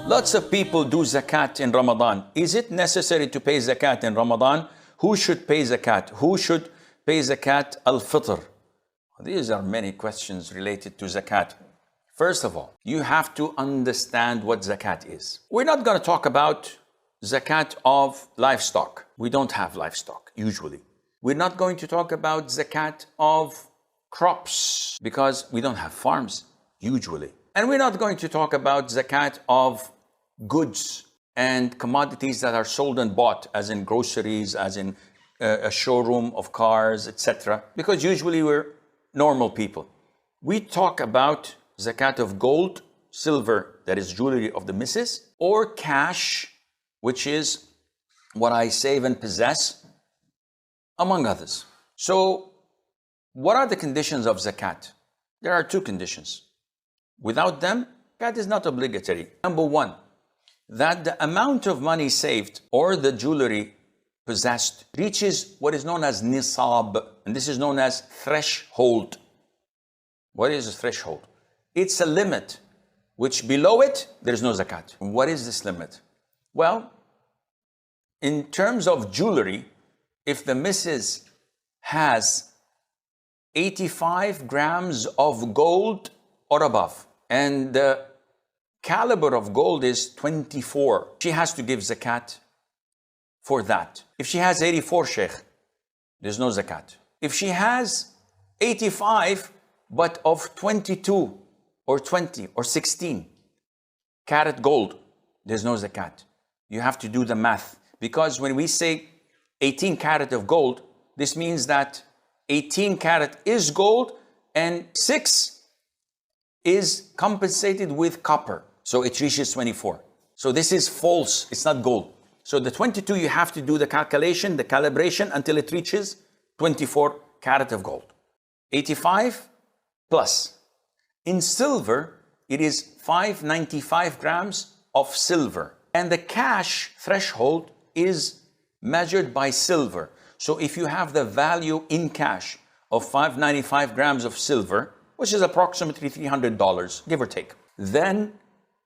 Lots of people do zakat in Ramadan. Is it necessary to pay zakat in Ramadan? Who should pay zakat? Who should pay zakat al-Fitr? These are many questions related to zakat. First of all, you have to understand what zakat is. We're not going to talk about zakat of livestock. We don't have livestock, usually. We're not going to talk about zakat of crops because we don't have farms, usually. And we're not going to talk about zakat of goods and commodities that are sold and bought, as in groceries, as in a showroom of cars, etc. Because usually we're normal people. We talk about zakat of gold, silver, that is jewelry of the missus, or cash, which is what I save and possess, among others. So, what are the conditions of zakat? There are two conditions. Without them, zakat is not obligatory. Number one, that the amount of money saved or the jewelry possessed reaches what is known as nisab, and this is known as threshold. What is a threshold? It's a limit, which below it, there is no zakat. What is this limit? Well, in terms of jewelry, if the missus has 85 grams of gold or above, and the caliber of gold is 24, she has to give zakat for that. If she has 84, Sheikh, there's no zakat. If she has 85, but of 22 or 20 or 16 carat gold, there's no zakat. You have to do the math. Because when we say 18 carat of gold, this means that 18 carat is gold and 6 is compensated with copper. So it reaches 24. So this is false, it's not gold. So the 22, you have to do the calculation, the calibration until it reaches 24 carat of gold. 85 plus. In silver, it is 595 grams of silver. And the cash threshold is measured by silver. So if you have the value in cash of 595 grams of silver, which is approximately $300, give or take, then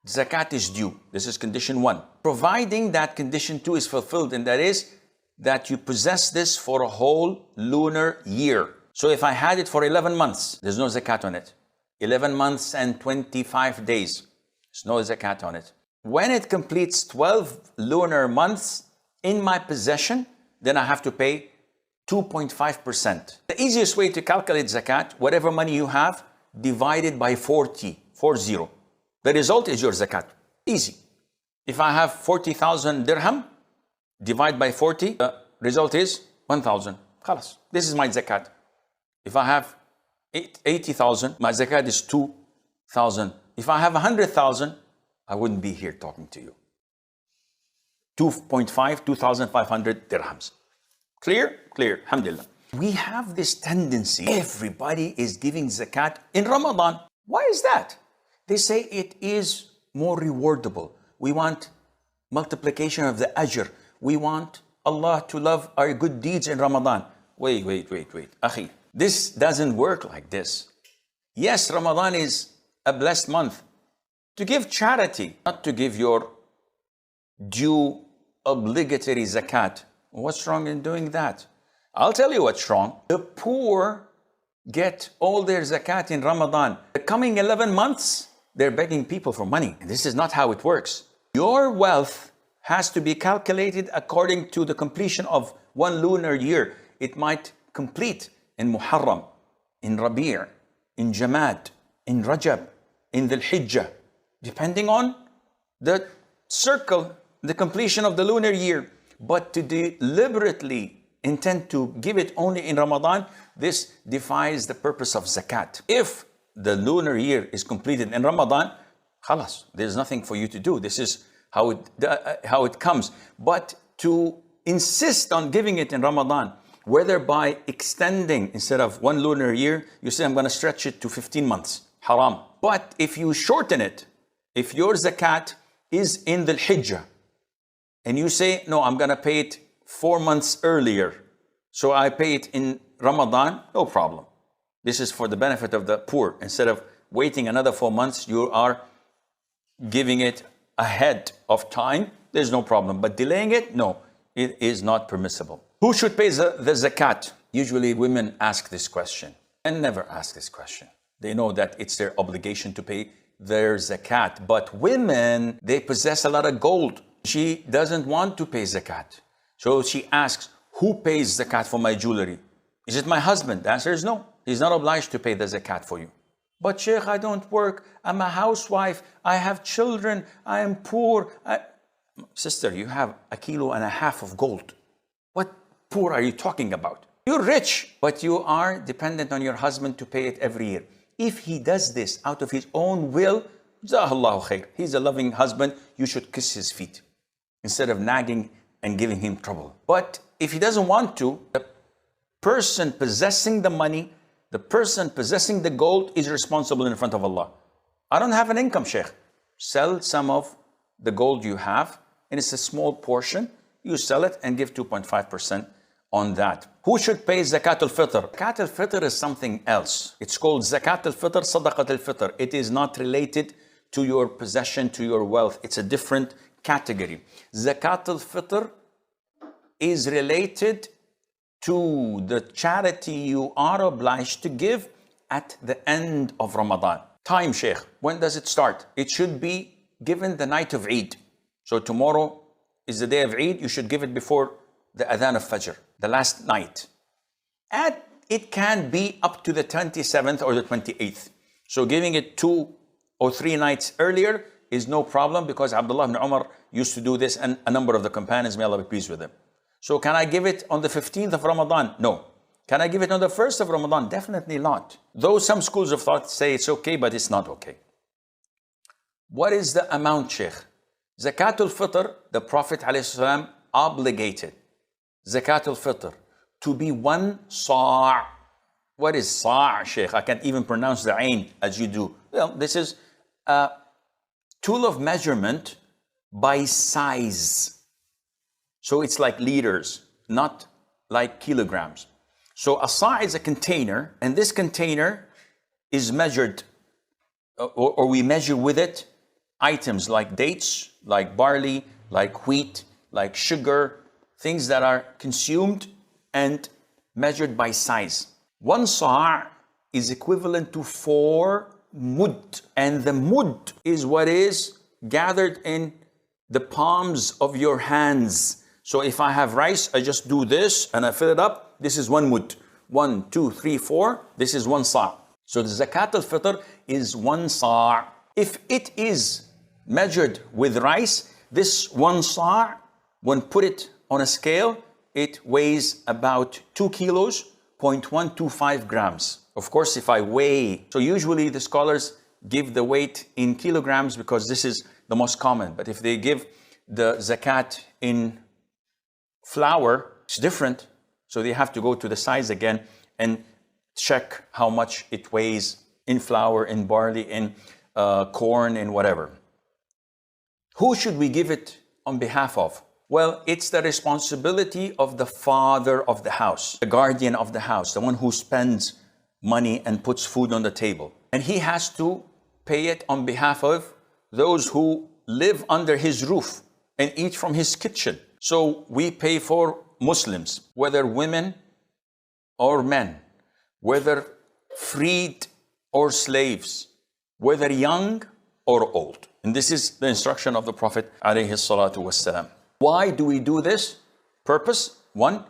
zakat is due. This is condition one. Providing that condition two is fulfilled, and that is that you possess this for a whole lunar year. So if I had it for 11 months, there's no zakat on it. 11 months and 25 days, there's no zakat on it. When it completes 12 lunar months in my possession, then I have to pay 2.5%. The easiest way to calculate zakat, whatever money you have, divided by 40. The result is your zakat. Easy. If I have 40,000 dirham, divide by 40, the result is 1,000. Khalas. This is my zakat. If I have 80,000, my zakat is 2,000. If I have 100,000, I wouldn't be here talking to you. 2,500 dirhams. Clear? Clear. Alhamdulillah. We have this tendency, everybody is giving zakat in Ramadan. Why is that? They say it is more rewardable. We want multiplication of the ajr. We want Allah to love our good deeds in Ramadan. Wait. Akhi, this doesn't work like this. Yes, Ramadan is a blessed month to give charity, not to give your due obligatory zakat. What's wrong in doing that? I'll tell you what's wrong. The poor get all their zakat in Ramadan. The coming 11 months, they're begging people for money. And this is not how it works. Your wealth has to be calculated according to the completion of one lunar year. It might complete in Muharram, in Rabi', in Jamad, in Rajab, in Dhul Hijjah, depending on the circle, the completion of the lunar year. But to deliberately intend to give it only in Ramadan, this defies the purpose of zakat. If the lunar year is completed in Ramadan, khalas, there's nothing for you to do. This is how it comes. But to insist on giving it in Ramadan, whether by extending, instead of one lunar year, you say, I'm going to stretch it to 15 months, haram. But if you shorten it, if your zakat is in the Hijjah, and you say, no, I'm going to pay it 4 months earlier, so I pay it in Ramadan, no problem. This is for the benefit of the poor. Instead of waiting another 4 months, you are giving it ahead of time, there's no problem. But delaying it, no, it is not permissible. Who should pay the zakat? Usually women ask this question and never ask this question. They know that it's their obligation to pay their zakat. But women, they possess a lot of gold. She doesn't want to pay zakat. So she asks, who pays zakat for my jewelry? Is it my husband? The answer is no. He's not obliged to pay the zakat for you. But Sheikh, I don't work. I'm a housewife. I have children. I am poor. Sister, you have 1.5 kilos of gold. What poor are you talking about? You're rich, but you are dependent on your husband to pay it every year. If he does this out of his own will, Jazakallahu khair. He's a loving husband. You should kiss his feet instead of nagging and giving him trouble. But if he doesn't want to, the person possessing the money, the person possessing the gold is responsible in front of Allah. I don't have an income, Sheikh. Sell some of the gold you have, and it's a small portion. You sell it and give 2.5% on that. Who should pay Zakat al-Fitr? Zakat al-Fitr is something else. It's called Zakat al-Fitr, Sadaqat al-Fitr. It is not related to your possession, to your wealth. It's a different category. Zakat al-Fitr is related to the charity you are obliged to give at the end of Ramadan. Time, Sheikh. When does it start? It should be given the night of Eid. So tomorrow is the day of Eid. You should give it before the Adhan of Fajr, the last night. And it can be up to the 27th or the 28th. So giving it 2 or 3 nights earlier is no problem, because Abdullah ibn Umar used to do this, and a number of the companions, may Allah be pleased with them. So can I give it on the 15th of Ramadan? No. Can I give it on the 1st of Ramadan? Definitely not. Though some schools of thought say it's okay, but it's not okay. What is the amount, Sheikh? Zakat al-Fitr, the Prophet ﷺ obligated Zakat al-Fitr to be 1 sa'. What is sa', Sheikh? I can't even pronounce the ain as you do. Well, this is a tool of measurement by size. So it's like liters, not like kilograms. So a sa' is a container, and this container is measured, or we measure with it items like dates, like barley, like wheat, like sugar, things that are consumed and measured by size. 1 sa' is equivalent to 4 mud, and the mud is what is gathered in the palms of your hands. So if I have rice, I just do this and I fill it up. This is 1 mud. 1, 2, 3, 4. This is 1 sa'. So the Zakat al-Fitr is 1 sa'. If it is measured with rice, this 1 sa', when put it on a scale, it weighs about 2 kilos, 0.125 grams. Of course, if I weigh, so usually the scholars give the weight in kilograms because this is the most common. But if they give the zakat in flour, it's different. So they have to go to the size again and check how much it weighs in flour, in barley, in corn, in whatever. Who should we give it on behalf of? Well, it's the responsibility of the father of the house, the guardian of the house, the one who spends money and puts food on the table. And he has to pay it on behalf of those who live under his roof and eat from his kitchen. So we pay for Muslims, whether women or men, whether freed or slaves, whether young or old. And this is the instruction of the Prophet ﷺ. Why do we do this? Purpose, 1,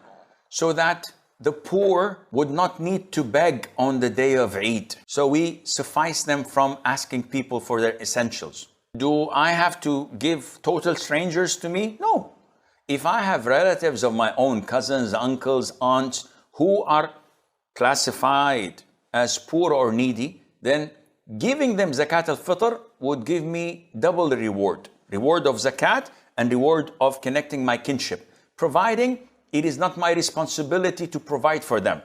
so that the poor would not need to beg on the day of Eid. So we suffice them from asking people for their essentials. Do I have to give total strangers to me? No. If I have relatives of my own, cousins, uncles, aunts, who are classified as poor or needy, then giving them Zakat al-Fitr would give me double the reward. Reward of Zakat and reward of connecting my kinship, providing it is not my responsibility to provide for them.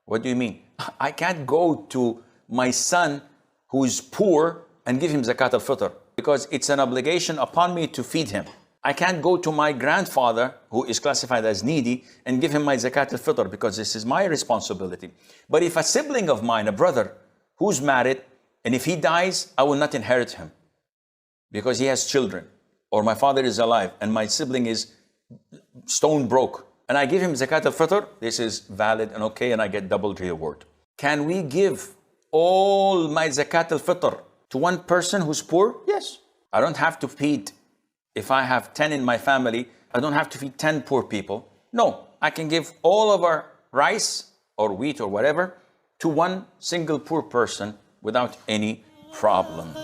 What do you mean? I can't go to my son who is poor and give him Zakat al-Fitr because it's an obligation upon me to feed him. I can't go to my grandfather who is classified as needy and give him my Zakat al-Fitr because this is my responsibility. But if a sibling of mine, a brother who's married, and if he dies, I will not inherit him because he has children. or my father is alive and my sibling is stone broke, and I give him Zakat al-Fitr, this is valid and okay, and I get double reward. Can we give all my Zakat al-Fitr to one person who's poor? Yes. I don't have to feed, if I have 10 in my family, I don't have to feed 10 poor people. No, I can give all of our rice or wheat or whatever to one single poor person without any problem.